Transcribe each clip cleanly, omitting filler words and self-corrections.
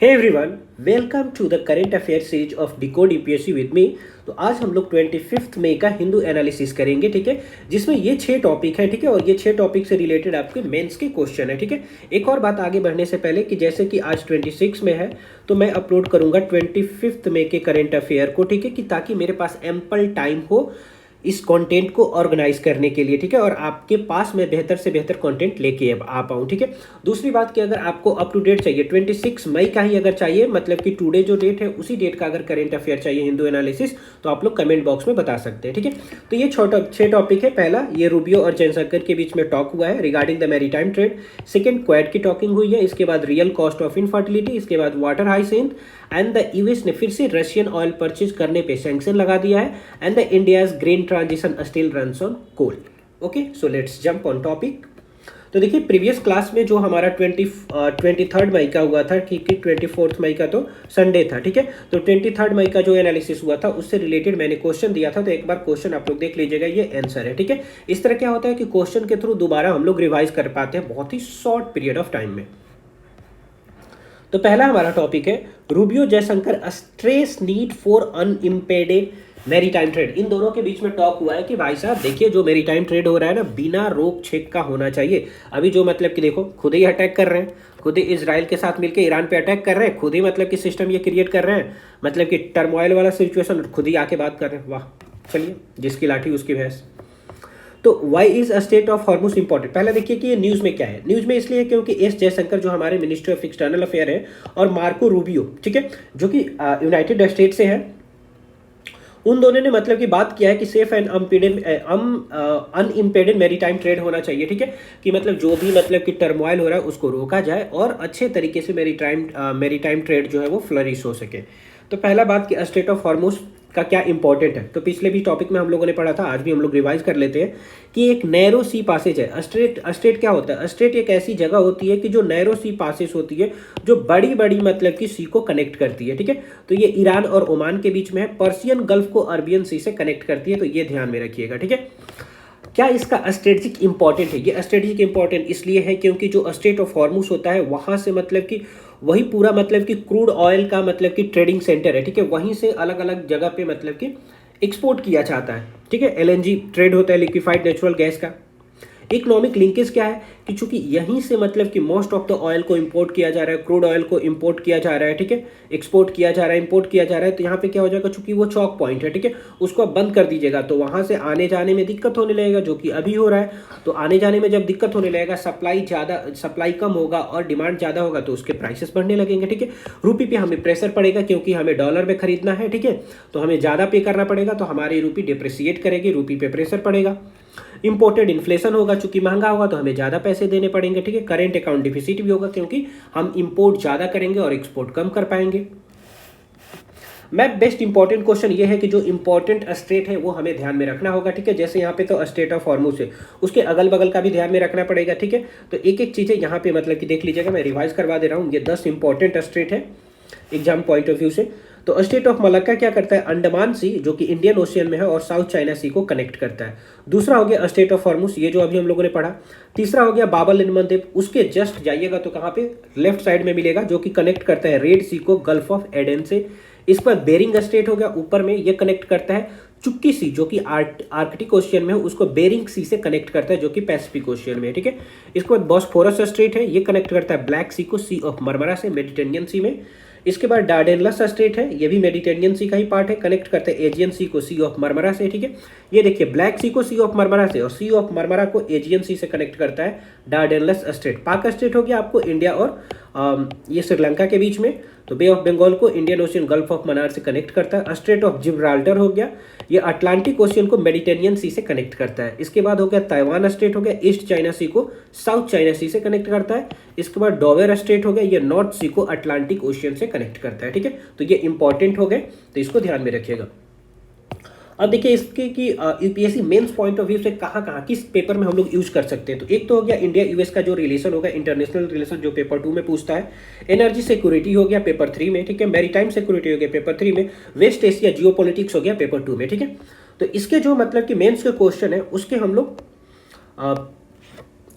Hey everyone, welcome to the current affair series of decode UPSC with me. तो आज हम लोग 25 मई का हिंदू एनालिसिस करेंगे, ठीक है, जिसमें ये 6 टॉपिक है, ठीक है, और ये 6 टॉपिक से रिलेटेड आपके मेंस के क्वेश्चन है, ठीक है। एक और बात आगे बढ़ने से पहले कि जैसे कि आज 26 में है तो मैं अपलोड करूंगा 25 मई के करेंट अफेयर को, ठीक है, कि ताकि मेरे पास एम्पल टाइम हो इस कंटेंट को ऑर्गेनाइज करने के लिए, ठीक है, और आपके पास मैं बेहतर से बेहतर कंटेंट लेके आ पाऊँ, ठीक है। दूसरी बात कि अगर आपको अप टू डेट चाहिए 26 मई का ही अगर चाहिए, मतलब कि टुडे जो डेट है उसी डेट का अगर करेंट अफेयर चाहिए हिंदू एनालिसिस, तो आप लोग कमेंट बॉक्स में बता सकते हैं, ठीक है। तो ये 6 टॉपिक है। पहला, ये रूबियो और जयशंकर के बीच में टॉक हुआ है regarding the maritime trade. Second, quad की टॉकिंग हुई है। इसके बाद रियल कॉस्ट ऑफ इनफर्टिलिटी। इसके बाद water hyacinth and the US ने फिर से रशियन ऑयल परचेज करने पे सैंक्शन लगा दिया है। And the India's green transition still runs on coal. Okay, so let's jump on topic. तो देखिए, प्रीवियस क्लास में जो हमारा 23 मई का हुआ था, ठीक है, 24 मई का तो संडे था, ठीक है। तो 23 मई का जो एनालिसिस हुआ था उससे रिलेटेड मैंने क्वेश्चन दिया था, तो एक बार क्वेश्चन आप लोग देख लीजिएगा, ये आंसर है, ठीक है। इस तरह क्या होता है कि क्वेश्चन के थ्रू दोबारा हम लोग रिवाइज कर पाते हैं बहुत ही शॉर्ट पीरियड ऑफ टाइम में। तो पहला हमारा टॉपिक है Rubio Jaishankar stress need for unimpeded maritime trade. इन दोनों के बीच में टॉक हुआ है कि भाई साहब देखिए, जो मैरीटाइम ट्रेड हो रहा है ना, बिना रोक छेक का होना चाहिए। अभी जो मतलब कि देखो, खुद ही अटैक कर रहे हैं, खुद ही इजराइल के साथ मिलकर ईरान पे अटैक कर रहे हैं, खुद ही मतलब कि सिस्टम ये क्रिएट कर रहे हैं, मतलब कि टर्मोइल वाला सिचुएशन, खुद ही आके बात कर रहे हैं। वाह, चलिए, जिसकी लाठी उसकी भैंस। तो why is state of Hormuz important? पहले देखिए कि ये न्यूज़ में क्या है। न्यूज़ में इसलिए क्योंकि एस जयशंकर जो हमारे मिनिस्टर ऑफ एक्सटर्नल अफेयर है, और मार्को रूबियो, ठीक है, जो कि यूनाइटेड स्टेट से है, उन दोनों ने मतलब कि बात किया है कि सेफ एंड अनइम्पेडेड मैरीटाइम ट्रेड होना चाहिए, ठीक है, कि मतलब जो भी मतलब कि टर्मोइल हो रहा है उसको रोका जाए और अच्छे तरीके से मैरीटाइम ट्रेड जो है वो फ्लरिश हो सके। तो पहला बात कि स्टेट ऑफ हॉर्मुज का क्या इंपॉर्टेंट है, तो पिछले भी टॉपिक में हम लोगों ने पढ़ा था, आज भी हम लोग रिवाइज कर लेते हैं कि एक नैरो सी पासेज है। स्ट्रेट क्या होता है? स्ट्रेट एक ऐसी जगह होती है कि जो नैरो सी पासेज होती है, जो बड़ी बड़ी मतलब कि सी को कनेक्ट करती है, ठीक है। तो ये ईरान और ओमान के बीच में है, पर्सियन गल्फ को अरबियन सी से कनेक्ट करती है, तो ये ध्यान में रखिएगा, ठीक है। क्या इसका स्ट्रेटेजिक इंपॉर्टेंट है? ये स्ट्रेटेजिक इंपॉर्टेंट इसलिए है क्योंकि जो स्ट्रेट ऑफ हॉर्मुज होता है वहां से मतलब कि वही पूरा मतलब कि क्रूड ऑयल का मतलब कि ट्रेडिंग सेंटर है, ठीक है। वहीं से अलग अलग जगह पे मतलब कि एक्सपोर्ट किया जाता है, ठीक है। एलएनजी ट्रेड होता है, लिक्विफाइड नेचुरल गैस का। इकोनॉमिक लिंकेज क्या है कि चूंकि यहीं से मतलब कि मोस्ट ऑफ द ऑयल को इंपोर्ट किया जा रहा है, क्रूड ऑयल को इंपोर्ट किया जा रहा है, ठीक है, एक्सपोर्ट किया जा रहा है, इंपोर्ट किया जा रहा है, तो यहाँ पे क्या हो जाएगा, चूंकि वो चौक पॉइंट है, ठीक है, उसको आप बंद कर दीजिएगा तो वहां से आने जाने में दिक्कत होने लगेगा, जो कि अभी हो रहा है। तो आने जाने में जब दिक्कत होने लगेगा, सप्लाई कम होगा और डिमांड ज़्यादा होगा, तो उसके प्राइसेस बढ़ने लगेंगे, ठीक है। रूपी पे हमें प्रेशर पड़ेगा क्योंकि हमें डॉलर में खरीदना है, ठीक है, तो हमें ज़्यादा पे करना पड़ेगा, तो हमारी रूपी डिप्रिसिएट करेगी, रूपी पे प्रेशर पड़ेगा। इंपोर्टेड इन्फ्लेशन होगा, चूंकि महंगा होगा तो हमें ज़्यादा पैसे देने पड़ेंगे, ठीक है। करेंट अकाउंट डिफिसिट भी होगा क्योंकि हम इंपोर्ट ज़्यादा करेंगे और एक्सपोर्ट कम कर पाएंगे। मैं बेस्ट इंपॉर्टेंट क्वेश्चन ये है कि जो इंपॉर्टेंट स्टेट है वो हमें ध्यान में रखना होगा, ठीक है। जैसे यहाँ पे तो स्टेट ऑफ हॉर्मुज है, उसके अगल बगल का भी ध्यान में रखना पड़ेगा, ठीक है। तो एक एक चीज़ें यहाँ पे मतलब कि देख लीजिएगा, मैं रिवाइज करवा दे रहा हूँ। ये 10 इंपॉर्टेंट स्टेट है एग्जाम पॉइंट ऑफ व्यू से। तो स्टेट ऑफ मलक्का क्या करता है? अंडमान सी, जो कि इंडियन ओशियन में है, और साउथ चाइना सी को कनेक्ट करता है। दूसरा हो गया स्टेट ऑफ हॉर्मुज, ये जो अभी हम लोगों ने पढ़ा। तीसरा हो गया बाबल एंड मंदेब, उसके जस्ट जाइएगा तो कहाँ पे, लेफ्ट साइड में मिलेगा, जो कि कनेक्ट करता है रेड सी को गल्फ ऑफ एडन से। इस पर बेरिंग स्ट्रेट हो गया ऊपर में, ये कनेक्ट करता है चुक्की सी, जो कि आर्कटिक ओशियन में है, उसको बेरिंग सी से कनेक्ट करता है, जो कि पैसिफिक ओशियन में है, ठीक है। इसके बाद बॉस्फोरस स्ट्रेट है, ये कनेक्ट करता है ब्लैक सी को सी ऑफ मरमरा से, मेडिटेरेनियन सी में। इसके बाद डार्डेनलस स्ट्रेट है, ये भी मेडिटेरेनियन सी का ही पार्ट है, कनेक्ट करते हैं एजियन सी को सी ऑफ मरमरा से, ठीक है। ये देखिए, ब्लैक सी को सी ऑफ मरमरा से और सी ऑफ मरमरा को एजियन सी से कनेक्ट करता है डार्डेनलस स्ट्रेट। पाक स्ट्रेट हो गया आपको इंडिया और ये श्रीलंका के बीच में। तो बे ऑफ बंगाल को Indian ocean gulf of Mannar से कनेक्ट करता है। स्ट्रेट ऑफ जिब्राल्टर हो गया, ये अटलांटिक ओशियन को मेडिटेरेनियन सी से कनेक्ट करता है। इसके बाद हो गया ताइवान स्ट्रेट हो गया, ईस्ट चाइना सी को साउथ चाइना सी से कनेक्ट करता है। इसके बाद डोवेर स्ट्रेट हो गया, ये नॉर्थ सी को अटलांटिक ओशियन से कनेक्ट करता है, ठीक है। तो ये इंपॉर्टेंट हो गए, तो इसको ध्यान में रखिएगा। अब देखिए इसके कि UPSC mains point of view से कहाँ कहाँ किस पेपर में हम लोग यूज कर सकते हैं। तो एक तो हो गया इंडिया यूएस का जो रिलेशन होगा, इंटरनेशनल रिलेशन, जो पेपर 2 में पूछता है। एनर्जी सिक्योरिटी हो गया पेपर 3 में, ठीक है। मैरीटाइम सिक्योरिटी हो गया पेपर 3 में। वेस्ट एशिया जियोपॉलिटिक्स हो गया पेपर 2 में, ठीक है। तो इसके जो मतलब कि मेंस के क्वेश्चन है उसके हम लोग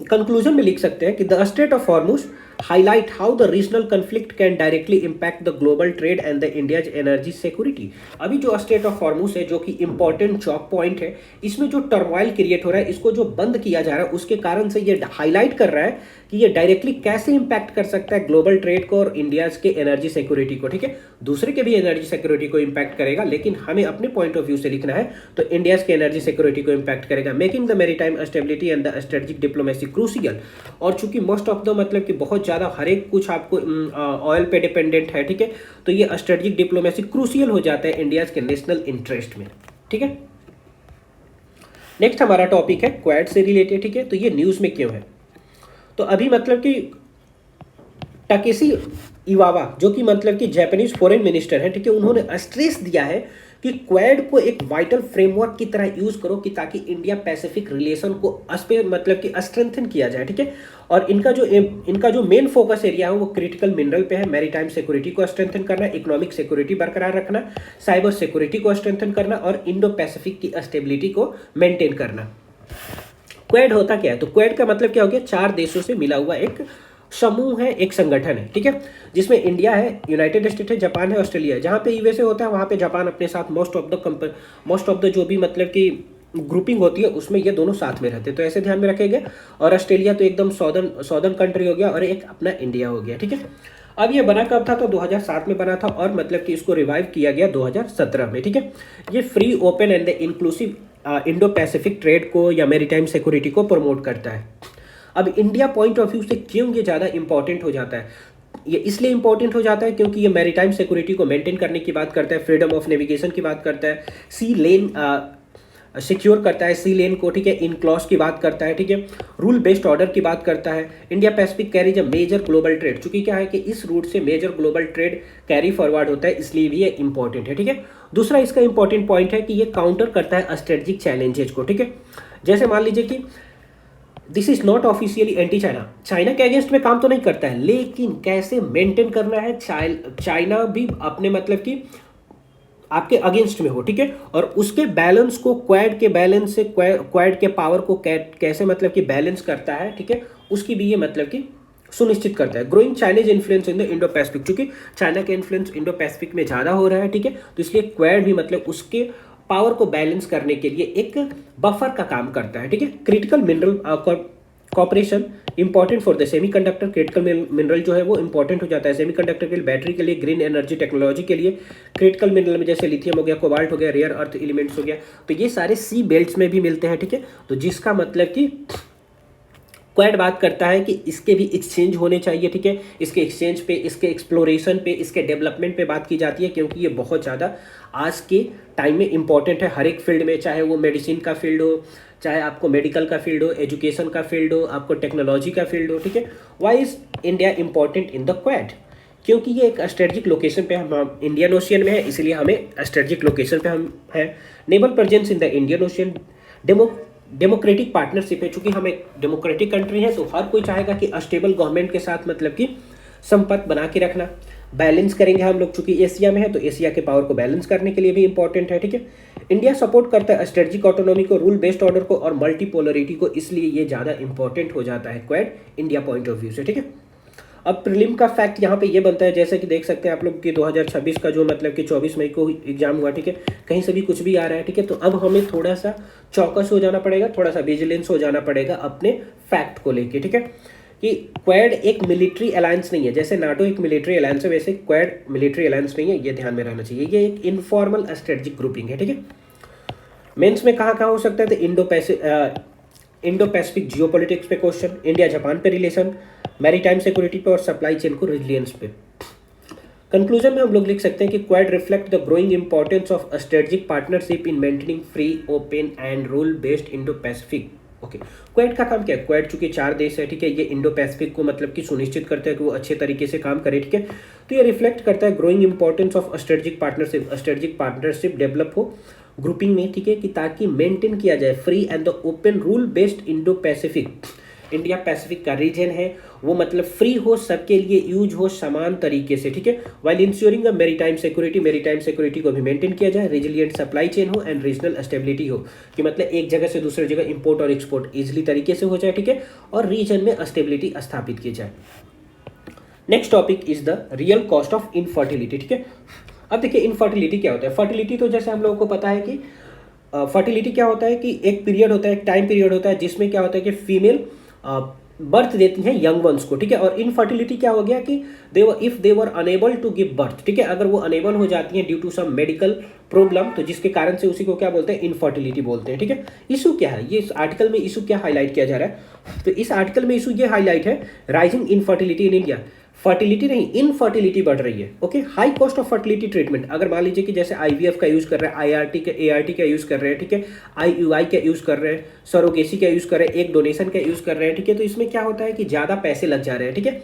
कंक्लूजन में लिख सकते हैं कि the straight of Hormuz highlight how the regional conflict can directly impact the global trade and the India's energy security। अभी जो स्टेट ऑफ हॉर्मुज है जो कि इंपॉर्टेंट चॉक पॉइंट है, इसमें जो टर्मोइल क्रिएट हो रहा है, इसको जो बंद किया जा रहा है, उसके कारण से ये हाईलाइट कर रहा है कि ये डायरेक्टली कैसे इंपैक्ट कर सकता है ग्लोबल ट्रेड को और इंडिया के एनर्जी सिक्योरिटी को। ठीक है, दूसरे के भी एनर्जी सिक्योरिटी को इंपैक्ट करेगा, लेकिन हमें अपने पॉइंट ऑफ व्यू से लिखना है तो इंडिया के एनर्जी सिक्योरिटी को इंपैक्ट करेगा। Making the maritime stability and the strategic diplomacy crucial. और चूंकि मोस्ट ऑफ द मतलब कि बहुत ज़्यादा हर एक कुछ आपको ऑयल पे डिपेंडेंट है, ठीक है, तो ये स्ट्रेटेजिक डिप्लोमेसी क्रूशियल हो जाता है इंडिया के नेशनल इंटरेस्ट में। ठीक है, नेक्स्ट हमारा टॉपिक है क्वाड से रिलेटेड। ठीक है, तो ये न्यूज़ में क्यों है, तो अभी मतलब कि टाकेशी इवावा जो कि मतलब कि जापानीज फॉरेन मिनिस्टर है, ठीक है, उन्होंने स्ट्रेस दिया है कि क्वाड को एक वाइटल फ्रेमवर्क की तरह यूज करो कि ताकि इंडिया पैसिफिक रिलेशन को मतलब कि स्ट्रेंथन किया जाए। ठीक है, और इनका जो मेन फोकस एरिया है वो क्रिटिकल मिनरल पे है, मैरीटाइम सिक्योरिटी को स्ट्रेंथन करना, इकोनॉमिक सिक्योरिटी बरकरार रखना, साइबर सिक्योरिटी को स्ट्रेंथन करना और इंडो पैसिफिक की स्टेबिलिटी को मेंटेन करना। क्वाड होता क्या है, तो क्वाड का मतलब क्या हो गया, 4 देशों से मिला हुआ एक समूह है, एक संगठन है। ठीक है, जिसमें इंडिया है, यूनाइटेड स्टेट है, जापान है, ऑस्ट्रेलिया है। जहाँ पे यूएसए होता है वहाँ पे जापान अपने साथ मोस्ट ऑफ द जो भी मतलब कि ग्रुपिंग होती है उसमें ये दोनों साथ में रहते हैं, तो ऐसे ध्यान में रखेंगे। और ऑस्ट्रेलिया तो एकदम सॉदर्न कंट्री हो गया और एक अपना इंडिया हो गया। ठीक है, अब ये बना कब था, तो 2007 में बना था और मतलब कि इसको रिवाइव किया गया 2017 में। ठीक है, ये free open and inclusive Indo Pacific trade को या मैरीटाइम सिक्योरिटी को प्रमोट करता है। अब इंडिया पॉइंट ऑफ व्यू से क्यों ये ज़्यादा इंपॉर्टेंट हो जाता है, ये इसलिए इंपॉर्टेंट हो जाता है क्योंकि ये मैरीटाइम सिक्योरिटी को मेंटेन करने की बात करता है, फ्रीडम ऑफ नेविगेशन की बात करता है, सी लेन सिक्योर करता है, सी लेन को, ठीक है, इन क्लॉज की बात करता है, ठीक है, रूल बेस्ड ऑर्डर की बात करता है। India Pacific carries a major global trade, चूंकि क्या है कि इस रूट से major global trade carry forward होता है, इसलिए भी ये इंपॉर्टेंट है। ठीक है, दूसरा इसका इंपॉर्टेंट पॉइंट है कि ये काउंटर करता है स्ट्रेटेजिक चैलेंजेस को। ठीक है, जैसे मान लीजिए कि this is not officially anti China, China के अगेंस्ट में काम तो नहीं करता है, लेकिन कैसे मेंटेन करना है, चाइना भी अपने मतलब कि आपके अगेंस्ट में हो। ठीक है, और उसके बैलेंस को क्वाड के बैलेंस से क्वाड के पावर को कैसे मतलब कि बैलेंस करता है, ठीक है, उसकी भी ये मतलब कि सुनिश्चित करता है। Growing Chinese influence in the Indo Pacific, चूंकि चाइना का इन्फ्लुएंस इंडो पैसिफिक में ज़्यादा हो रहा है, ठीक है, तो इसलिए क्वाड भी मतलब उसके पावर को बैलेंस करने के लिए एक बफर का काम करता है। ठीक है, critical mineral cooperation important for the semiconductor, critical mineral जो है वो इंपॉर्टेंट हो जाता है सेमीकंडक्टर के लिए, बैटरी के लिए, ग्रीन एनर्जी टेक्नोलॉजी के लिए। क्रिटिकल मिनरल में जैसे लिथियम हो गया, कोबाल्ट हो गया, रेयर अर्थ एलिमेंट्स हो गया, तो ये सारे सी बेल्ट्स में भी मिलते हैं। ठीक है, तो जिसका मतलब कि क्वाड बात करता है कि इसके भी एक्सचेंज होने चाहिए। ठीक है, इसके एक्सचेंज पे, इसके एक्सप्लोरेशन पे, इसके डेवलपमेंट पे बात की जाती है, क्योंकि ये बहुत ज़्यादा आज के टाइम में इंपॉर्टेंट है हर एक फील्ड में, चाहे वो मेडिसिन का फील्ड हो, चाहे आपको मेडिकल का फील्ड हो, एजुकेशन का फील्ड हो, आपको टेक्नोलॉजी का फील्ड हो। ठीक है, why is India important in the Quad, क्योंकि ये एक स्ट्रेटजिक लोकेशन पे हम इंडियन ओशियन में है, इसलिए हमें स्ट्रेटजिक लोकेशन पे हम हैं। Naval presence in the Indian ocean, democratic partnership है, चूंकि हम एक डेमोक्रेटिक कंट्री है तो हर कोई चाहेगा कि स्टेबल गवर्नमेंट के साथ मतलब कि संपर्क बना के रखना। बैलेंस करेंगे हम लोग, चूंकि एशिया में है तो एशिया के पावर को बैलेंस करने के लिए भी इंपॉर्टेंट है। ठीक है, इंडिया सपोर्ट करता है स्ट्रेटजिक ऑटोनॉमी को, रूल बेस्ड ऑर्डर को और मल्टीपोलरिटी को, इसलिए ये ज़्यादा इंपॉर्टेंट हो जाता है quad India point of view से। ठीक है, अब प्रीलिम का फैक्ट यहाँ पे ये बनता है, जैसे कि देख सकते हैं आप लोग कि 2026 का जो मतलब कि 24 मई को एग्जाम हुआ, ठीक है, कहीं से भी कुछ भी आ रहा है। ठीक है, तो अब हमें थोड़ा सा चौकस हो जाना पड़ेगा, थोड़ा सा विजिलेंस हो जाना पड़ेगा अपने फैक्ट को लेके। ठीक है, कि क्वाड एक मिलिट्री अलायंस नहीं है, जैसे नाटो एक मिलिट्री अलायंस है वैसे क्वाड मिलिट्री अलायंस नहीं है, ये ध्यान में रहना चाहिए। ये एक इनफॉर्मल स्ट्रेटजिक ग्रुपिंग है। ठीक है, मेंस में कहाँ कहाँ हो सकता है, तो इंडो पैसिफिक जियोपॉलिटिक्स पे क्वेश्चन, इंडिया जापान पे रिलेशन, मैरीटाइम सिक्योरिटी पे और सप्लाई चेन को रिजिलियंस पे। कंक्लूजन में हम लोग लिख सकते हैं कि quad reflect the growing importance of strategic partnership in maintaining free, open and rule based Indo Pacific. Okay, quad का काम क्या है, क्वाड चूंकि 4 देश है, ठीक है, ये इंडो पैसिफिक को मतलब कि सुनिश्चित करता है कि वो अच्छे तरीके से काम करे। ठीक है, तो ये रिफ्लेक्ट करता है growing importance of strategic partnership develop हो ग्रुपिंग में, ठीक है, कि ताकि मेंटेन किया जाए free and the open rule based Indo Pacific. India Pacific का रीजन है वो मतलब फ्री हो, सबके लिए यूज हो समान तरीके से। ठीक है, वाइल इंश्योरिंग मैरीटाइम सिक्योरिटी को भी मेंटेन किया जाए, रेजिलिएंट सप्लाई चेन हो एंड रीजनल स्टेबिलिटी हो, कि मतलब एक जगह से दूसरी जगह इंपोर्ट और एक्सपोर्ट इजिली तरीके से हो जाए। ठीक है, और रीजन में स्टेबिलिटी स्थापित की जाए। Next topic is the real cost of infertility, ठीक है। अब देखिए इनफर्टिलिटी क्या होता है। फर्टिलिटी तो जैसे हम लोगों को पता है कि फर्टिलिटी क्या होता है कि एक पीरियड होता है, एक टाइम पीरियड होता है जिसमें क्या होता है कि फीमेल बर्थ देती हैं यंग वंस को, ठीक है। और इनफर्टिलिटी क्या हो गया कि if they were unable to give birth, ठीक है, अगर वो अनेबल हो जाती हैं due to some medical problem, तो जिसके कारण से उसी को क्या बोलते हैं, इनफर्टिलिटी बोलते हैं, ठीक है। इशू क्या है, ये इस आर्टिकल में इशू क्या हाईलाइट किया जा रहा है, तो इस आर्टिकल में इशू ये हाईलाइट है, rising infertility in India. Fertility नहीं, इनफर्टिलिटी बढ़ रही है, okay. High cost of fertility treatment, अगर मान लीजिए कि जैसे आईवीएफ का यूज कर रहे हैं, आईआरटी के एआरटी का यूज कर रहे हैं, ठीक है, आईयूआई का यूज कर रहे हैं, सरोगेसी का यूज कर रहे हैं, एक डोनेशन का यूज कर रहे हैं, ठीक है। तो इसमें क्या होता है कि ज्यादा पैसे लग जा रहे हैं, ठीक है।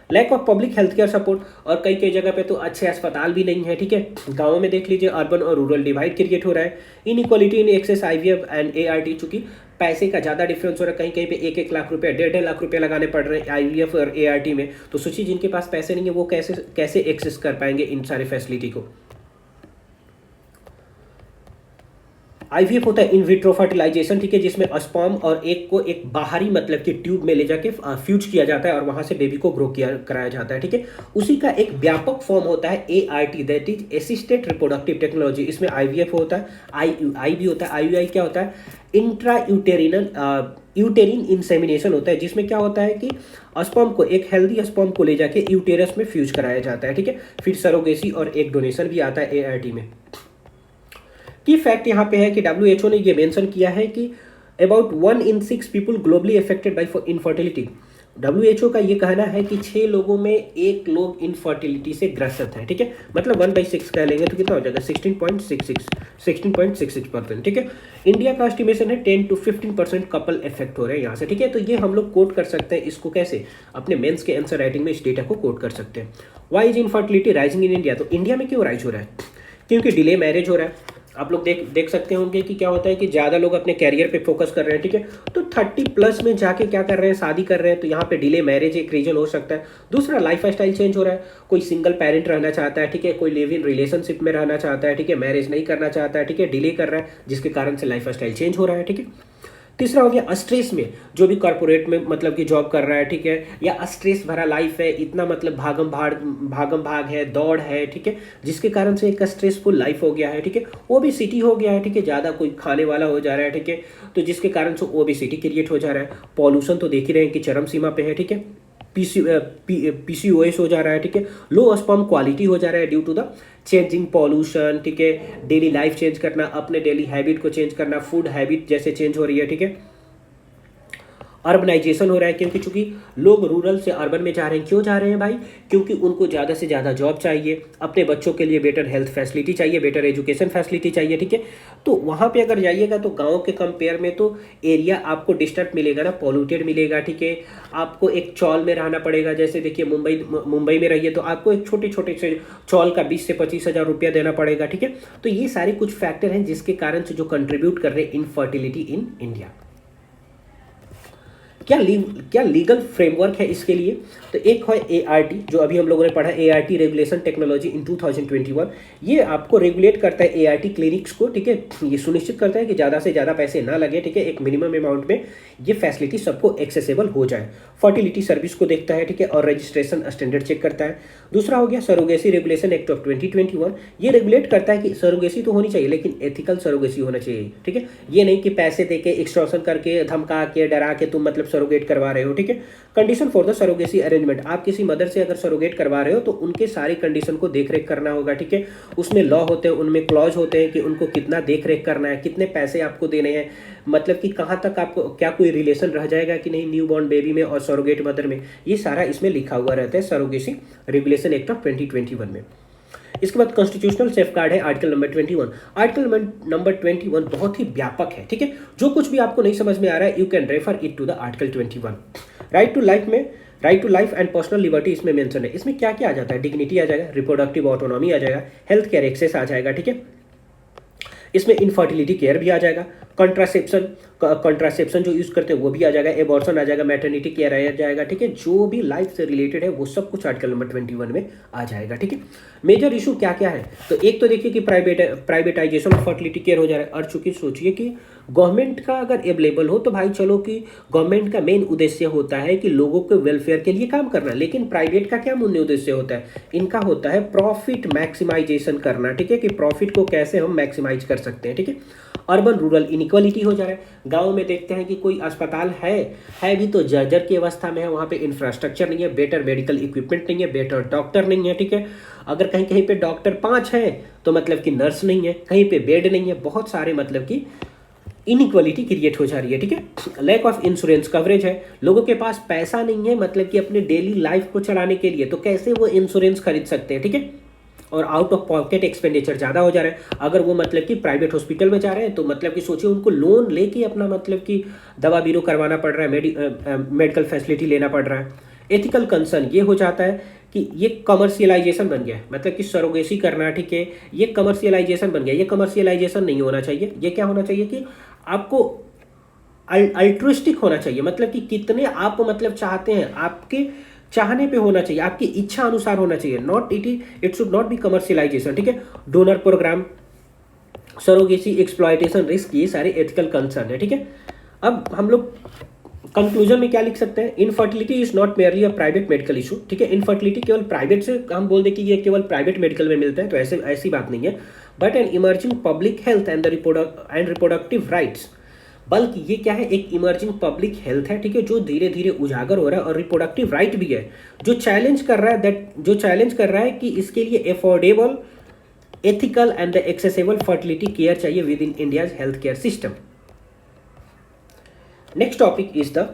Lack of public health care support, और कई कई जगह पे तो अच्छे अस्पताल भी नहीं है, ठीक है। गाँव में देख लीजिए अर्बन और रूरल डिवाइड क्रिएट हो रहा है। Inequality in excess IVF and ART, चूंकि पैसे का ज़्यादा डिफरेंस हो रहा है, कहीं कहीं पे 1-1 लाख रुपए, 1.5 लाख रुपए लगाने पड़ रहे हैं आईवीएफ और एआरटी में। तो सोचिए जिनके पास पैसे नहीं है वो कैसे कैसे एक्सेस कर पाएंगे इन सारी फैसिलिटी को। आईवीएफ होता है इन विट्रो फर्टिलाइजेशन, ठीक है, जिसमें स्पर्म और एग को एक बाहरी मतलब कि ट्यूब में ले जाके फ्यूज किया जाता है और वहां से बेबी को ग्रो किया कराया जाता है, ठीक है। उसी का एक व्यापक फॉर्म होता है ART, that is assisted reproductive technology. इसमें आईवीएफ होता है, आईयूआई भी होता है। आईयूआई क्या होता है, इंट्रा यूटेरिन इंसेमिनेशन होता है, जिसमें क्या होता है कि स्पर्म को, एक हेल्दी स्पर्म को ले जाके यूटेरस में फ्यूज कराया जाता है, ठीक है। फिर सरोगेसी और एक डोनेशन भी आता है एआरटी में। की फैक्ट यहाँ पे है कि डब्ल्यूएचओ ने ये मेंशन किया है कि about 1 in 6 people globally affected by infertility. WHO का ये कहना है कि 6 लोगों में 1 लोग इनफर्टिलिटी से ग्रसित है, ठीक है। मतलब 1/6 कह लेंगे तो कितना हो जाएगा, 16.66%, ठीक है। इंडिया का एस्टिमेशन है 10 to 15% कपल इफेक्ट हो रहे हैं यहाँ से, ठीक है। तो ये हम लोग कोट कर सकते हैं इसको कैसे, अपने मेंस के आंसर राइटिंग में इस डेटा को कोट कर सकते हैं। Why is infertility rising in India, तो इंडिया में क्यों राइज हो रहा है, क्योंकि डिले मैरिज हो रहा है। आप लोग देख सकते होंगे कि क्या होता है कि ज़्यादा लोग अपने कैरियर पे फोकस कर रहे हैं, ठीक है। तो 30+ में जाके क्या कर रहे हैं, शादी कर रहे हैं, तो यहाँ पे डिले मैरिज एक रीजन हो सकता है। दूसरा लाइफ स्टाइल चेंज हो रहा है, कोई सिंगल पेरेंट रहना चाहता है, ठीक है, कोई लिव इन रिलेशनशिप में रहना चाहता है, ठीक है, मैरिज नहीं करना चाहता है, ठीक है, डिले कर रहा है, जिसके कारण से लाइफ स्टाइल चेंज हो रहा है, ठीक है। तीसरा हो गया स्ट्रेस में, जो भी कॉर्पोरेट में मतलब कि जॉब कर रहा है, ठीक है, या स्ट्रेस भरा लाइफ है, इतना मतलब भागम भाग है, दौड़ है, ठीक है, जिसके कारण से एक स्ट्रेसफुल लाइफ हो गया है, ठीक है। ओबेसिटी हो गया है, ठीक है, ज़्यादा कोई खाने वाला हो जा रहा है, ठीक है, तो जिसके कारण से ओबेसिटी क्रिएट हो जा रहा है। पॉल्यूशन तो देख ही रहे हैं कि चरम सीमा पे है, ठीक है। पीसीओएस हो जा रहा है, ठीक है। लो स्पर्म क्वालिटी हो जा रहा है due to the changing pollution, ठीक है। डेली लाइफ चेंज करना, अपने डेली हैबिट को चेंज करना, फूड हैबिट जैसे चेंज हो रही है, ठीक है। अर्बनाइजेशन हो रहा है, क्योंकि चूंकि लोग रूरल से अर्बन में जा रहे हैं। क्यों जा रहे हैं भाई, क्योंकि उनको ज़्यादा से ज़्यादा जॉब चाहिए, अपने बच्चों के लिए बेटर हेल्थ फैसिलिटी चाहिए, बेटर एजुकेशन फैसिलिटी चाहिए, ठीक है। तो वहाँ पे अगर जाइएगा तो गांव के कंपेयर में तो एरिया आपको डिस्टर्ब मिलेगा ना, पॉल्यूटेड मिलेगा, ठीक है। आपको एक चौल में रहना पड़ेगा, जैसे देखिए मुंबई में रहिए तो आपको एक छोटे छोटे से चौल का 20 से 25 हज़ार रुपया देना पड़ेगा, ठीक है। तो ये सारे कुछ फैक्टर हैं जिसके कारण से जो कंट्रीब्यूट कर रहे हैं इनफर्टिलिटी इन इंडिया। क्या लीगल फ्रेमवर्क है इसके लिए, तो एक है एआरटी, जो अभी हम लोगों ने पढ़ा, एआरटी रेगुलेशन टेक्नोलॉजी इन 2021। ये आपको रेगुलेट करता है एआरटी क्लिनिक्स को, ठीक है। ये सुनिश्चित करता है कि ज़्यादा से ज़्यादा पैसे ना लगे, ठीक है, एक मिनिमम अमाउंट में ये फैसिलिटी सबको एक्सेसिबल हो जाए। फर्टिलिटी सर्विस को देखता है, ठीक है, और रजिस्ट्रेशन स्टैंडर्ड चेक करता है। दूसरा हो गया सरोगेसी रेगुलेशन एक्ट ऑफ 2021। ये रेगुलेट करता है कि सरोगेसी तो होनी चाहिए लेकिन एथिकल सरोगेसी होना चाहिए, ठीक है। ये नहीं कि पैसे देके एक्सटॉर्शन करके, धमका के, डरा के तुम मतलब सरोगेट करवा रहे हो, ठीक है। Condition for the surrogacy arrangement, आप किसी मदर से अगर सरोगेट करवा रहे हो तो उनके सारी कंडीशन को देख रेख करना होगा, ठीक है। उसमें लॉ होते हैं, उनमें क्लॉज होते हैं कि उनको कितना देख रेख करना है, कितने पैसे आपको देने हैं, मतलब कि कहाँ तक आपको, क्या कोई रिलेशन रह जाएगा कि नहीं न्यू बॉर्न बेबी में और सरोगेट मदर में, ये सारा इसमें लिखा हुआ रहता है सरोगेसी रेगुलेशन एक्ट ऑफ 2021 में। इसके बाद कॉन्स्टिट्यूशनल सेफगार्ड है आर्टिकल नंबर 21। आर्टिकल नंबर 21 बहुत ही व्यापक है, ठीक है। जो कुछ भी आपको नहीं समझ में आ रहा है, you can refer it to the article 21। Right to life and personal liberty इसमें मेंशन है। इसमें क्या क्या आ जाता है, डिग्निटी आ जाएगा, रिप्रोडक्टिव ऑटोनॉमी आ जाएगा, हेल्थ केयर एक्सेस आ जाएगा, ठीक है। इसमें इनफर्टिलिटी केयर भी आ जाएगा, कंट्रासेप्शन जो यूज़ करते हैं वो भी आ जाएगा, एबॉर्शन आ जाएगा, मैटरनिटी केयर आ जाएगा, ठीक है। जो भी लाइफ से रिलेटेड है वो सब कुछ आर्टिकल नंबर 21 में आ जाएगा, ठीक है। मेजर इशू क्या क्या है, तो एक तो देखिए कि प्राइवेटाइजेशन ऑफ फर्टिलिटी केयर हो जा रहा है। और चूंकि सोचिए कि गवर्नमेंट का अगर अवेलेबल हो तो भाई चलो कि गवर्नमेंट का मेन उद्देश्य होता है कि लोगों के वेलफेयर के लिए काम करना, लेकिन प्राइवेट का क्या मूल्य उद्देश्य होता है, इनका होता है प्रॉफिट मैक्सिमाइजेशन करना, ठीक है, कि प्रॉफिट को कैसे हम मैक्सिमाइज कर सकते हैं, ठीक है। अर्बन रूरल इनइक्वालिटी हो जा रहा है, गाँव में देखते हैं कि कोई अस्पताल है भी तो जर्जर की अवस्था में है, वहाँ पे इंफ्रास्ट्रक्चर नहीं है, बेटर मेडिकल इक्विपमेंट नहीं है, बेटर डॉक्टर नहीं है, ठीक है। अगर कहीं कहीं पे डॉक्टर 5 है तो मतलब कि नर्स नहीं है, कहीं पे बेड नहीं है, बहुत सारे मतलब कि इनइक्वालिटी क्रिएट हो जा रही है, ठीक है। लैक ऑफ इंश्योरेंस कवरेज है, लोगों के पास पैसा नहीं है मतलब कि अपने डेली लाइफ को चलाने के लिए, तो कैसे वो इंश्योरेंस खरीद सकते हैं, ठीक है। और आउट ऑफ पॉकेट एक्सपेंडिचर ज़्यादा हो जा रहा है, अगर वो मतलब कि प्राइवेट हॉस्पिटल में जा रहे हैं तो मतलब कि सोचिए उनको लोन लेके अपना मतलब कि दवा बीरो करवाना पड़ रहा है, मेडिकल फैसिलिटी लेना पड़ रहा है। एथिकल कंसर्न ये हो जाता है कि ये कमर्शियलाइजेशन बन गया है, मतलब कि सरोगेसी करना, ठीक है, ये कमर्शियलाइजेशन बन गया। ये कमर्शियलाइजेशन नहीं होना चाहिए, ये क्या होना चाहिए कि आपको अल्ट्रुइस्टिक होना चाहिए, मतलब कि कितने आप मतलब चाहते हैं, आपके चाहने पे होना चाहिए, आपकी इच्छा अनुसार होना चाहिए, not it should not be commercialisation, ठीक है। Donor programme, surrogacy, exploitation risk, ये सारे एथिकल कंसर्न है, ठीक है। अब हम लोग कंक्लूजन में क्या लिख सकते हैं, infertility is not merely a private medical issue, ठीक है। इनफर्टिलिटी केवल प्राइवेट से हम बोल दें कि ये केवल प्राइवेट मेडिकल में मिलता है तो ऐसी बात नहीं है, but an emerging public health and reproductive rights, बल्कि ये क्या है, एक इमर्जिंग पब्लिक हेल्थ है, ठीक है, जो धीरे धीरे उजागर हो रहा है, और रिप्रोडक्टिव राइट भी है, जो चैलेंज कर रहा है कि इसके लिए affordable, ethical and accessible fertility care चाहिए within India's health care system. Next topic is the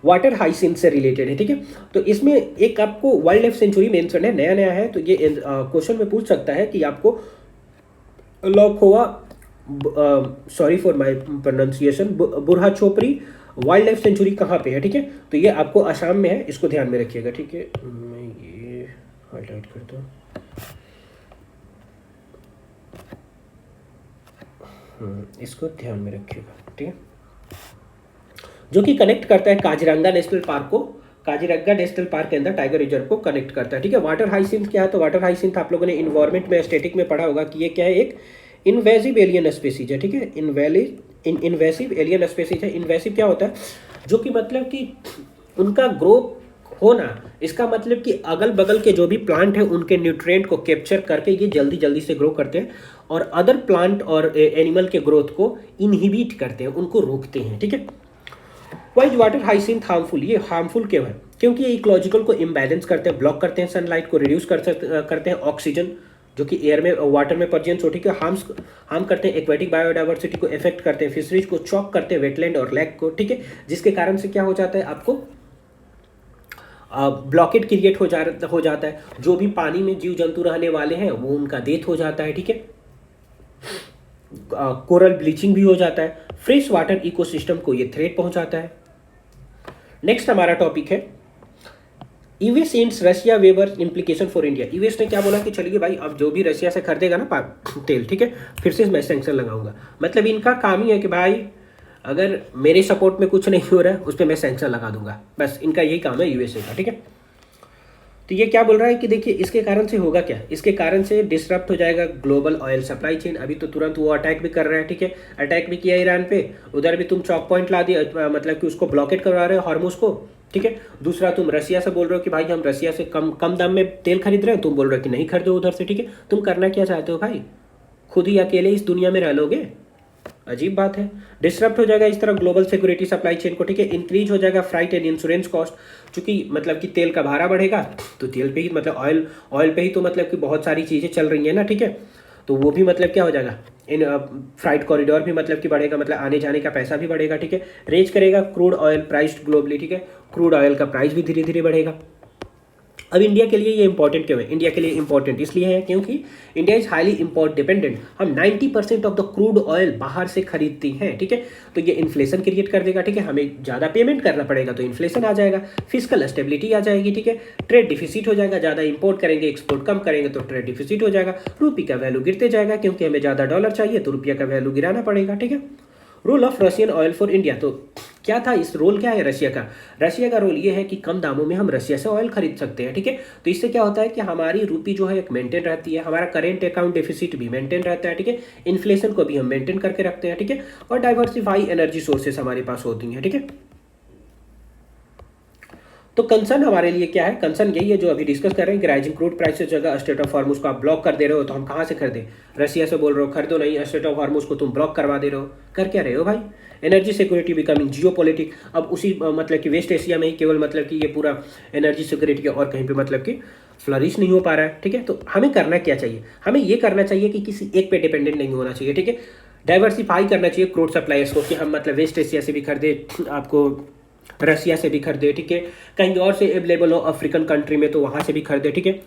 water hyacinth से रिलेटेड है, ठीक है। तो इसमें एक आपको वाइल्ड लाइफ सेंचुरी मेंशन है, नया नया है, तो ये क्वेश्चन में पूछ सकता है कि आपको Laokhowa, sorry for my pronunciation, Burha Chapori wildlife sanctuary कहाँ पे है, ठीक है। तो ये आपको असम में है, इसको ध्यान में रखिएगा, ठीक है। मैं ये हाईलाइट करता हूँ, इसको ध्यान में रखिएगा, ठीक है, जो कि कनेक्ट करता है काजीरंगा नेशनल पार्क को, काजीरंगा नेशनल पार्क के अंदर टाइगर रिजर्व को कनेक्ट करता है, ठीक है। वाटर हाइसिंथ क्या है, तो वाटर हाइसिंथ आप लोगों ने इन्वायरमेंट में, स्टैटिक में पढ़ा होगा कि ये क्या है, एक इन्वेसिव एलियन स्पीसीज है, ठीक है। इन्वेसिव एलियन स्पीसीज है। इन्वेसिव क्या होता है, जो कि मतलब कि उनका ग्रो होना, इसका मतलब कि अगल बगल के जो भी प्लांट है उनके न्यूट्रिएंट को कैप्चर करके ये जल्दी जल्दी से ग्रो करते हैं, और अदर प्लांट और एनिमल के ग्रोथ को इनहिबिट करते हैं, उनको रोकते हैं, ठीक है। वाइज वाटर हाइसिंथ हार्मफुल, ये हार्मफुल क्यों है, क्योंकि ये इकोलॉजिकल को इम्बैलेंस करते हैं, ब्लॉक करते हैं सनलाइट को, रिड्यूस करते हैं ऑक्सीजन जो कि एयर में, वाटर में प्रेजेंट हो, ठीक है, हार्म करते हैं एक्वेटिक बायोडाइवर्सिटी को, इफेक्ट करते हैं फिशरीज को, चॉक करते हैं वेटलैंड और लेक को, ठीक है, जिसके कारण से क्या हो जाता है, आपको ब्लॉकेट क्रिएट हो जाता है, जो भी पानी में जीव जंतु रहने वाले हैं वो उनका डेथ हो जाता है, ठीक है। कोरल ब्लीचिंग भी हो जाता है, फ्रेश वाटर इकोसिस्टम को ये थ्रेट पहुंचाता है। नेक्स्ट हमारा टॉपिक है US ends Russia waiver implication for India. US ने क्या बोला कि चलिए भाई, अब जो भी रशिया से खरीदेगा ना तेल, ठीक है, फिर से मैं सैंक्शन लगाऊंगा। मतलब इनका काम ही है कि भाई अगर मेरे सपोर्ट में कुछ नहीं हो रहा है उस पर मैं सैंक्शन लगा दूंगा, बस इनका यही काम है यूएसए का, ठीक है। तो ये क्या बोल रहा है कि देखिए इसके कारण से होगा क्या, इसके कारण से डिसरप्ट हो जाएगा ग्लोबल ऑयल सप्लाई चेन। अभी तो तुरंत वो अटैक भी कर रहा है, ठीक है, अटैक भी किया ईरान पे, उधर भी तुम चॉक पॉइंट ला दिया, मतलब कि उसको ब्लॉकेट करवा रहे हो हॉर्मुज को, ठीक है। दूसरा तुम रशिया से बोल रहे हो कि भाई हम रशिया से कम दाम में तेल खरीद रहे हैं, तुम बोल रहे हो कि नहीं खरीदो उधर से, ठीक है। तुम करना क्या चाहते हो भाई, खुद ही अकेले इस दुनिया में रह लोगे, अजीब बात है। डिसरप्ट हो जाएगा इस तरह ग्लोबल सिक्योरिटी सप्लाई चेन को, ठीक है। इंक्रीज हो जाएगा फ्राइट एंड इंश्योरेंस कॉस्ट, चूंकि मतलब कि तेल का भाड़ा बढ़ेगा तो तेल पे ही मतलब ऑयल पे ही तो मतलब कि बहुत सारी चीज़ें चल रही हैं ना, ठीक है। तो वो भी मतलब क्या हो जाएगा, इन फ्राइट कॉरिडोर भी मतलब कि बढ़ेगा, मतलब आने जाने का पैसा भी बढ़ेगा, ठीक है। रेज करेगा क्रूड ऑयल प्राइस ग्लोबली, ठीक है, क्रूड ऑयल का प्राइस भी धीरे धीरे बढ़ेगा। अब इंडिया के लिए ये इंपॉर्टेंट क्यों है, इंडिया के लिए इंपॉर्टेंट इसलिए है क्योंकि India is highly import dependent, हम 90% ऑफ द क्रूड ऑयल बाहर से खरीदती हैं, ठीक है। तो ये इन्फ्लेशन क्रिएट कर देगा, ठीक है, हमें ज़्यादा पेमेंट करना पड़ेगा तो इन्फ्लेशन आ जाएगा, फिजिकल स्टेबिलिटी आ जाएगी, ठीक है, ट्रेड डिफिसिट हो जाएगा, ज़्यादा इंपोर्ट करेंगे एक्सपोर्ट कम करेंगे तो ट्रेड डिफिसिट हो जाएगा, रुपये का वैल्यू गिरते जाएगा क्योंकि हमें ज़्यादा डॉलर चाहिए तो रुपये का वैल्यू गिराना पड़ेगा, ठीक है। Role of Russian oil for India, तो क्या था इस रोल, क्या है रशिया का? रशिया का रोल ये है कि कम दामों में हम रशिया से ऑयल खरीद सकते हैं, ठीक है। तो इससे क्या होता है कि हमारी रूपी जो है एक मेंटेन रहती है, हमारा करेंट अकाउंट डेफिसिट भी मेंटेन रहता है, ठीक है। इन्फ्लेशन को भी हम मेंटेन करके रखते हैं, ठीक है। और डाइवर्सिफाई एनर्जी सोर्सेस हमारे पास होती हैं, ठीक है। तो कंसर्न हमारे लिए क्या है? कंसर्न यही है जो अभी डिस्कस कर रहे हैं कि राइजिंग क्रूड प्राइसेस जगह स्टेट ऑफ हार्मोज को आप ब्लॉक कर दे रहे हो, तो हम कहाँ से खरीदें? रशिया से बोल रहे हो खरीदो नहीं, स्टेट ऑफ हार्मोज को तुम ब्लॉक करवा दे रहे हो, कर क्या रहे हो भाई? एनर्जी सिक्योरिटी बिकमिंग जियो पॉलिटिक, अब उसी मतलब कि वेस्ट एशिया में ही केवल मतलब कि ये पूरा एनर्जी सिक्योरिटी और कहीं पर मतलब कि फ्लरिश नहीं हो पा रहा है, ठीक है। तो हमें करना क्या चाहिए? हमें ये करना चाहिए कि किसी एक पे डिपेंडेंट नहीं होना चाहिए, ठीक है। डाइवर्सिफाई करना चाहिए क्रूड सप्लायर्स को, कि हम मतलब वेस्ट एशिया से भी खरीदे, आपको रसिया से भी खरीदे, ठीक है। कहीं और से अवेलेबल हो अफ्रीकन कंट्री में तो वहाँ से भी खरीदे, ठीक है।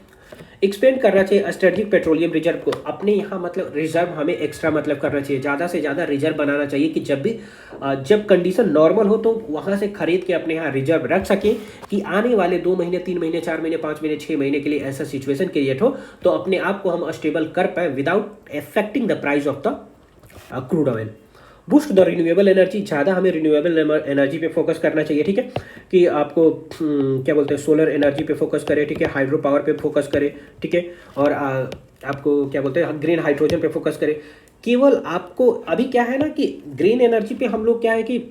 एक्सपेंड करना चाहिए स्ट्रेटेजिक पेट्रोलियम रिजर्व को, अपने यहाँ मतलब रिजर्व हमें एक्स्ट्रा मतलब करना चाहिए, ज़्यादा से ज़्यादा रिजर्व बनाना चाहिए कि जब कंडीशन नॉर्मल हो तो वहाँ से खरीद के अपने यहाँ रिजर्व रख सकें, कि आने वाले 2 महीने 3 महीने 4 महीने 5 महीने 6 महीने के लिए ऐसा सिचुएशन क्रिएट हो तो अपने आप को हम स्टेबल कर पाए without affecting the price of the crude oil. Boost the renewable energy, ज़्यादा हमें रिन्यूएबल एनर्जी पे फोकस करना चाहिए, ठीक है। कि आपको क्या बोलते हैं, सोलर एनर्जी पे फोकस करें, ठीक है। हाइड्रो पावर पे फोकस करें, ठीक है। और आपको क्या बोलते हैं, ग्रीन हाइड्रोजन पे फोकस करें। केवल आपको अभी क्या है ना कि ग्रीन एनर्जी पे हम लोग क्या है कि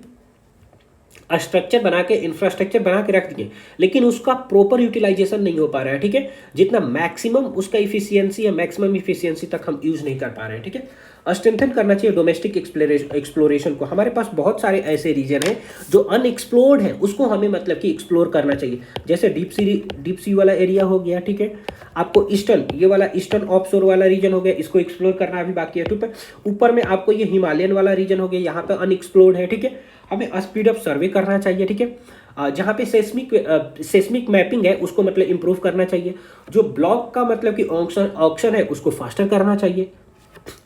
स्ट्रक्चर बना के इंफ्रास्ट्रक्चर बना के रख दिए, लेकिन उसका प्रॉपर यूटिलाइजेशन नहीं हो पा रहा है, ठीक है। जितना मैक्सिमम उसका इफिशियंसी या मैक्सिमम इफिशियंसी तक हम यूज नहीं कर पा रहे हैं, ठीक है। स्ट्रेंथन करना चाहिए डोमेस्टिक एक्सप्लोरेशन को, हमारे पास बहुत सारे ऐसे रीजन हैं जो अनएक्सप्लोर्ड है, उसको हमें मतलब कि एक्सप्लोर करना चाहिए। जैसे डीप सी वाला एरिया हो गया, ठीक है। आपको ईस्टर्न, ये वाला ईस्टर्न ऑफशोर वाला रीजन हो गया, इसको एक्सप्लोर करना अभी बाकी है, ठीक है। ऊपर में आपको ये हिमालयन वाला रीजन हो गया, यहाँ पे अनएक्सप्लोर्ड है, ठीक है। हमें स्पीड ऑफ सर्वे करना चाहिए, ठीक है। जहाँ पे सेस्मिक मैपिंग है उसको मतलब इंप्रूव करना चाहिए। जो ब्लॉक का मतलब कि ऑक्शन है उसको फास्टर करना चाहिए।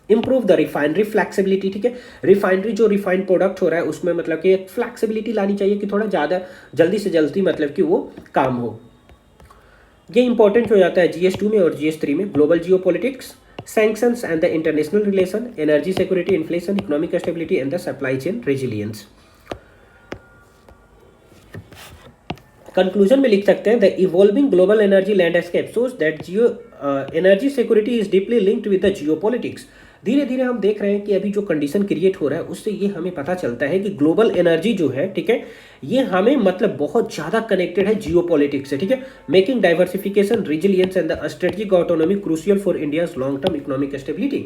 इंप्रूव द रिफाइनरी फ्लैक्सिबिलिटी, ठीक है। रिफाइनरी जो रिफाइंड प्रोडक्ट हो रहा है उसमें मतलब कि एक फ्लैक्सिबिलिटी लानी चाहिए कि थोड़ा ज़्यादा जल्दी से जल्दी मतलब कि वो काम हो। ये इंपॉर्टेंट हो जाता है GS2 में और GS3 में। Global geo politics, sanctions and the international relation, energy security, inflation, economic stability and the supply chain resilience। Conclusion में लिख सकते हैं the evolving global energy landscape shows that energy security is deeply linked with the geopolitics. धीरे धीरे हम देख रहे हैं कि अभी जो कंडीशन क्रिएट हो रहा है उससे ये हमें पता चलता है कि ग्लोबल एनर्जी जो है, ठीक है, ये हमें मतलब बहुत ज़्यादा कनेक्टेड है जियोपॉलिटिक्स से, ठीक है। Making diversification, resilience and the strategic autonomy crucial for India's long term economic stability.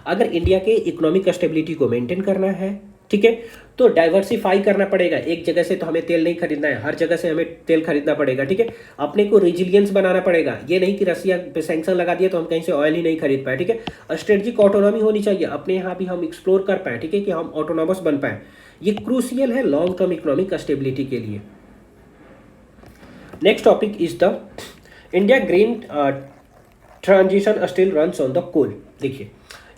अगर इंडिया के इकोनॉमिक स्टेबिलिटी को मेंटेन करना है, ठीक है, तो डाइवर्सिफाई करना पड़ेगा। एक जगह से तो हमें तेल नहीं खरीदना है, हर जगह से हमें तेल खरीदना पड़ेगा, ठीक है। अपने को रिजिलियंस बनाना पड़ेगा, ये नहीं कि रसिया पे सैंक्शन लगा दिया तो हम कहीं से ऑयल ही नहीं खरीद पाए, ठीक है। स्ट्रेटेजिक ऑटोनॉमी होनी चाहिए, अपने यहाँ भी हम एक्सप्लोर कर पाए, ठीक है, कि हम ऑटोनॉमस बन पाए। ये क्रूशियल है लॉन्ग टर्म इकोनॉमिक स्टेबिलिटी के लिए। Next topic is the India green transition still runs on the coal. देखिए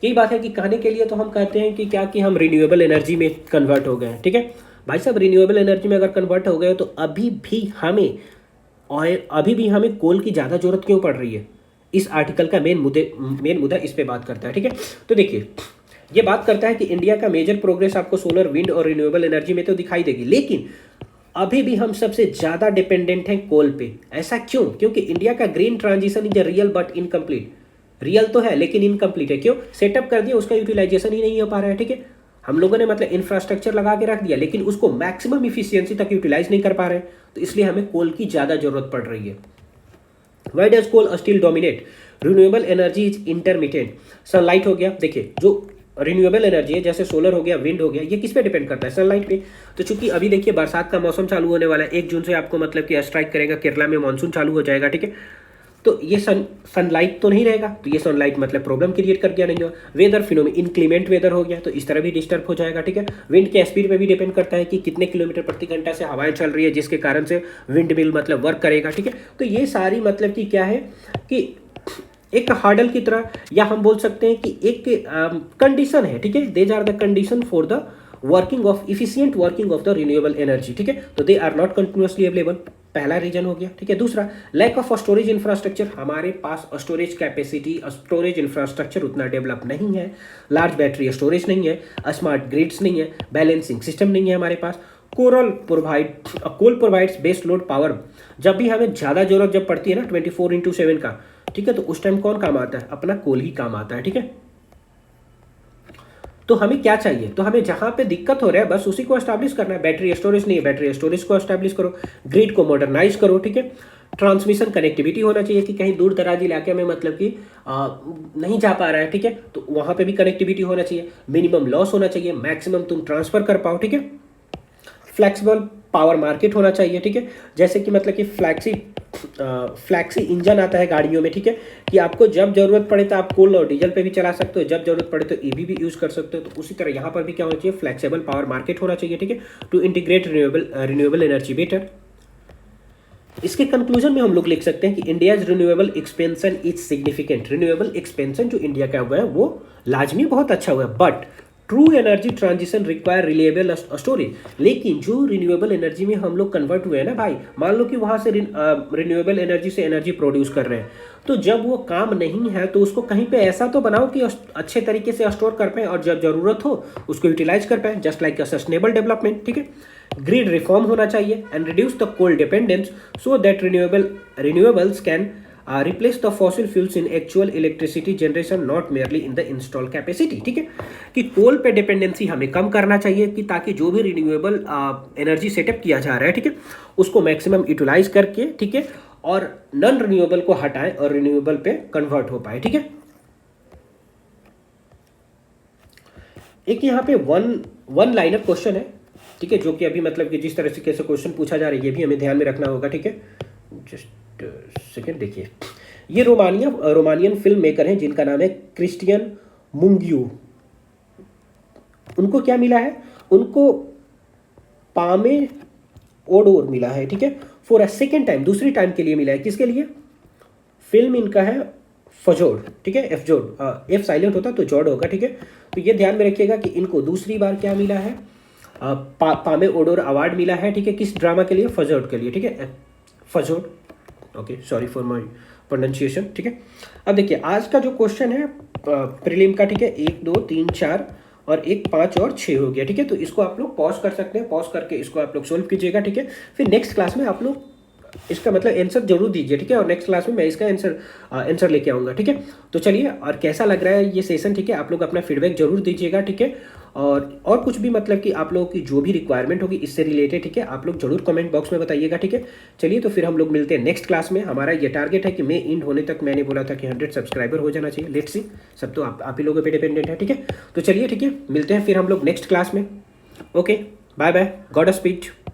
यही बात है कि कहने के लिए तो हम कहते हैं कि क्या कि हम रिन्यूएबल एनर्जी में कन्वर्ट हो गए हैं, ठीक है भाई साहब। रिन्यूएबल एनर्जी में अगर कन्वर्ट हो गए तो अभी भी हमें कोल की ज़्यादा जरूरत क्यों पड़ रही है? इस आर्टिकल का मेन मुद्दा इस पे बात करता है, ठीक है। तो देखिए ये बात करता है कि इंडिया का मेजर प्रोग्रेस आपको सोलर, विंड और रिन्यूएबल एनर्जी में तो दिखाई देगी, लेकिन अभी भी हम सबसे ज़्यादा डिपेंडेंट हैं कोल पे। ऐसा क्यों? क्योंकि इंडिया का green transition is a real but incomplete. Real तो है लेकिन इनकम्प्लीट है। क्यों? सेटअप कर दिया, उसका यूटिलाइजेशन ही नहीं हो पा रहा है, ठीक है। हम लोगों ने मतलब इंफ्रास्ट्रक्चर लगा के रख दिया लेकिन उसको मैक्सिमम इफिशियंसी तक यूटिलाइज नहीं कर पा रहे हैं, तो इसलिए हमें कोल की ज़्यादा जरूरत पड़ रही है। Why does coal still dominate? Renewable energy is intermittent. Sunlight हो गया, देखिए जो रिन्यूएबल एनर्जी है जैसे सोलर हो गया, विंड हो गया, ये किस पे डिपेंड करता है? सनलाइट पे। तो चूंकि अभी देखिए बरसात का मौसम चालू होने वाला है, 1 जून से आपको मतलब कि स्ट्राइक करेगा, केरला में मानसून चालू हो जाएगा, ठीक है। तो ये सनलाइट तो नहीं रहेगा, तो ये सनलाइट मतलब प्रॉब्लम क्रिएट कर दिया नहीं हो। वेदर फिनोमेना, इनक्लीमेंट वेदर हो गया तो इस तरह भी डिस्टर्ब हो जाएगा, ठीक है। विंड के स्पीड पे भी डिपेंड करता है कि कितने किलोमीटर प्रति घंटा से हवाएं चल रही है, जिसके कारण से विंड मिल मतलब वर्क करेगा, ठीक है। तो ये सारी मतलब कि क्या है कि एक हार्डल की तरह, या हम बोल सकते हैं कि एक कंडीशन है, ठीक है। These are the condition for the working of efficient working of the renewable energy, ठीक है, तो they are not continuously available, पहला रीजन हो गया, ठीक है। दूसरा, लैक ऑफ स्टोरेज इंफ्रास्ट्रक्चर, हमारे पास स्टोरेज कैपेसिटी, स्टोरेज इंफ्रास्ट्रक्चर उतना डेवलप नहीं है, लार्ज बैटरी स्टोरेज नहीं है, स्मार्ट ग्रिड्स नहीं है, बैलेंसिंग सिस्टम नहीं है हमारे पास। कोल प्रोवाइड्स बेस लोड पावर, जब भी हमें ज़्यादा जरूरत जब पड़ती है ना 24/7 का, ठीक है, तो उस टाइम कौन काम आता है, अपना कोल ही काम आता है, ठीक है। तो हमें क्या चाहिए, तो हमें जहां पे दिक्कत हो रहा है बस उसी को एस्टैब्लिश करना है। बैटरी स्टोरेज नहीं है, बैटरी स्टोरेज को एस्टैब्लिश करो, ग्रिड को मॉडर्नाइज करो, ठीक है। ट्रांसमिशन कनेक्टिविटी होना चाहिए कि कहीं दूर दराज इलाके में मतलब कि नहीं जा पा रहा है, ठीक है, तो वहां पे भी कनेक्टिविटी होना चाहिए। मिनिमम लॉस होना चाहिए, मैक्सिमम तुम ट्रांसफर कर पाओ, ठीक है। फ्लेक्सिबल पावर मार्केट होना चाहिए, ठीक है, जैसे कि मतलब कि फ्लैक्सी इंजन आता है गाड़ियों में, ठीक है, कि आपको जब जरूरत पड़े तो आप कोल और डीजल पे भी चला सकते हो, जब जरूरत पड़े तो ईवी भी यूज कर सकते हो। तो उसी तरह यहाँ पर भी क्या होना चाहिए, फ्लेक्सिबल पावर मार्केट होना चाहिए, ठीक है, to integrate renewable energy better. इसके कंक्लूजन में हम लोग लिख सकते हैं कि India's renewable expansion is significant. Renewable expansion जो इंडिया का हुआ है वो लाजमी बहुत अच्छा हुआ है, but true energy transition require reliable storage. लेकिन जो रिन्यूएबल एनर्जी में हम लोग कन्वर्ट हुए हैं ना भाई, मान लो कि वहां से रिन्यूएबल एनर्जी से एनर्जी प्रोड्यूस कर रहे हैं, तो जब वो काम नहीं है तो उसको कहीं पे ऐसा तो बनाओ कि अच्छे तरीके से स्टोर कर पाए और जब जरूरत हो उसको यूटिलाइज कर पाए, जस्ट लाइक सस्टेनेबल डेवलपमेंट, ठीक है। ग्रिड रिफॉर्म होना चाहिए and reduce the coal dependence so that renewables can replace the fossil fuels in actual electricity generation, not merely in the install capacity, ठीक है, कि कोल पे डिपेंडेंसी हमें कम करना चाहिए कि ताकि जो भी रिन्यूएबल एनर्जी सेटअप किया जा रहा है, ठीक है, उसको मैक्सिमम यूटिलाइज करके, ठीक है, और नॉन रिन्यूएबल को हटाएं और रिन्यूएबल पे कन्वर्ट हो पाए, ठीक है। एक यहाँ पे वन लाइनर क्वेश्चन है, ठीक है, जो कि अभी मतलब कि जिस तरह से कैसे क्वेश्चन पूछा जा रहा है ये भी हमें ध्यान में रखना होगा, ठीक है। जस्ट सेकेंड, देखिए, ये रोमानियन फिल्म मेकर हैं जिनका नाम है क्रिस्टियन मुंगियो। उनको क्या मिला है, उनको पामे ओडोर मिला है, ठीक है, फॉर अ सेकेंड टाइम, दूसरी टाइम के लिए मिला है। किसके लिए, फिल्म इनका है फजोड, ठीक है, एफ जोड, एफ साइलेंट होता तो जॉड होगा, ठीक है। तो ये ध्यान में रखिएगा कि इनको दूसरी बार क्या मिला है, पामे ओडोर अवार्ड मिला है, ठीक है, किस ड्रामा के लिए, फजोड के लिए, ठीक है, फजोड, okay, sorry for my pronunciation, ठीक है। अब देखिए आज का जो क्वेश्चन है प्रीलिम का, ठीक है, 1 2 3 4 और 1 5 और 6 हो गया, ठीक है। तो इसको आप लोग पॉज कर सकते हैं, पॉज करके इसको आप लोग सोल्व कीजिएगा, ठीक है। फिर नेक्स्ट क्लास में आप लोग इसका मतलब आंसर जरूर दीजिए, ठीक है, और नेक्स्ट क्लास में मैं इसका आंसर लेके आऊँगा, ठीक है। तो चलिए, और कैसा लग रहा है ये सेशन, ठीक है, आप लोग अपना फीडबैक जरूर दीजिएगा, ठीक है। और कुछ भी मतलब कि आप लोगों की जो भी रिक्वायरमेंट होगी इससे रिलेटेड, ठीक है, आप लोग जरूर कमेंट बॉक्स में बताइएगा, ठीक है। चलिए, तो फिर हम लोग मिलते हैं नेक्स्ट क्लास में। हमारा ये टारगेट है कि मे एंड होने तक मैंने बोला था कि 100 सब्सक्राइबर हो जाना चाहिए। लेट्स सी, सब तो आप ही लोगों पे डिपेंडेंट है, ठीक है। तो चलिए, ठीक है, मिलते हैं फिर हम लोग नेक्स्ट क्लास में। Okay, bye bye, God speed.